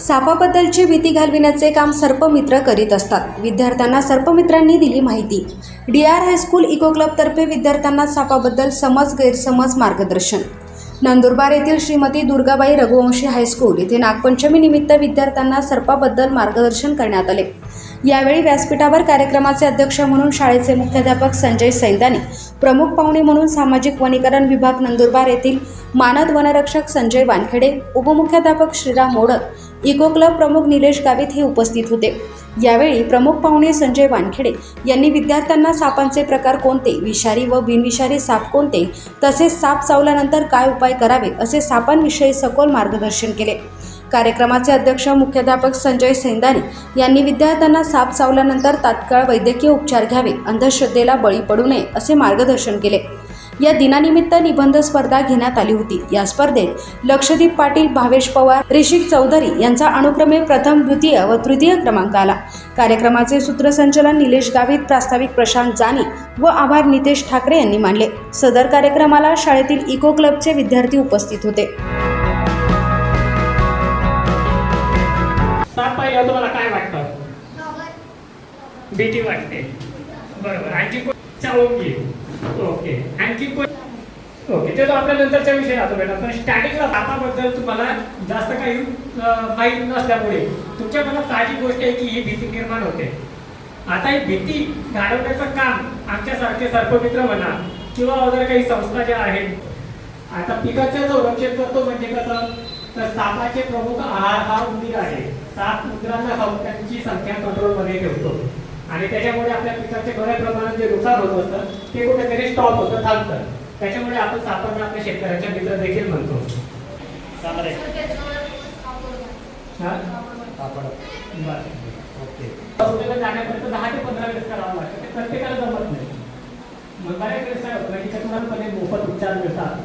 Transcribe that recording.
सापाबद्दलची भीती घालविण्याचे काम सर्पमित्र करीत असतात। विद्यार्थ्यांना सर्पमित्रांनी दिली माहिती। DR हायस्कूल इको क्लबतर्फे विद्यार्थ्यांना सापाबद्दल समज गैरसमज मार्गदर्शन। नंदुरबार येथील श्रीमती दुर्गाबाई रघुवंशी हायस्कूल येथे नागपंचमी निमित्त विद्यार्थ्यांना सर्पाबद्दल मार्गदर्शन करण्यात आले। यावेळी व्यासपीठावर कार्यक्रमाचे अध्यक्ष म्हणून शाळेचे मुख्याध्यापक संजय सैंदानी, प्रमुख पाहुणे म्हणून सामाजिक वनीकरण विभाग नंदुरबार येथील मानद वनरक्षक संजय वानखेडे, उपमुख्याध्यापक श्रीराम मोडक, इको क्लब प्रमुख निलेश गावित हे उपस्थित होते। यावेळी प्रमुख पाहुणे संजय वानखेडे यांनी विद्यार्थ्यांना सापांचे प्रकार कोणते, विषारी व बिनविषारी साप कोणते, तसेच साप चावल्यानंतर काय उपाय करावे असे सापांविषयी सखोल मार्गदर्शन केले। कार्यक्रमाचे अध्यक्ष मुख्याध्यापक संजय सैंदानी यांनी विद्यार्थ्यांना साप चावल्यानंतर तात्काळ वैद्यकीय उपचार घ्यावे, अंधश्रद्धेला बळी पडू नये असे मार्गदर्शन केले। या दिनानिमित्त निबंध स्पर्धा घेण्यात आली होती। या स्पर्धेत लक्षदीप पाटील, भावेश पवार, ऋषिक चौधरी यांचा अनुक्रमे प्रथम, द्वितीय व तृतीय क्रमांक आला। कार्यक्रमाचे सूत्रसंचालन निलेश गावित, प्रास्ताविक प्रशांत जानी व आभार नितेश ठाकरे यांनी मानले। सदर कार्यक्रमाला शाळेतील इको क्लबचे विद्यार्थी उपस्थित होते। साप पाहिल्यावर तुम्हाला काय वाटतं? भीती वाटते, बरोबर। आणखी चावंगी, ओके। आणखी ओके, ते तो आपल्या नंतरच्या विषय राहतो बेटा। पण स्टार्टिंगला सापाबद्दल तुम्हाला जास्त काही माहीत नसल्यामुळे तुमच्या मनात साहजिक गोष्ट आहे की ही भीती निर्माण होते। आता ही भीती घालवण्याचं काम आमच्यासारखे सर्पमित्र म्हणा किंवा अदर काही संस्था ज्या आहेत, आता पिकाचं संरक्षण करतो म्हणजे कसं, तर सापाचे प्रमुख आहार हा उंदीर आहे। साप उंदरांना खाऊन त्यांची संख्या कंट्रोलमध्ये ठेवतो आणि त्याच्यामुळे आपल्या पिकाचे बऱ्या प्रमाणात जे नुकसान होत असतं ते कुठेतरी स्टॉप होतं, थांबतं। त्याच्यामुळे आपण सापांना आपल्या शेतकऱ्यांच्या मित्र देखील म्हणतो। जाण्यापर्यंत 10 ते 15 वेळेस करावं लागतं, ते प्रत्येकाला जमत नाही। मग बऱ्याच वेळेस काय होतं की पूर्णपणे मोफत उपचार मिळतात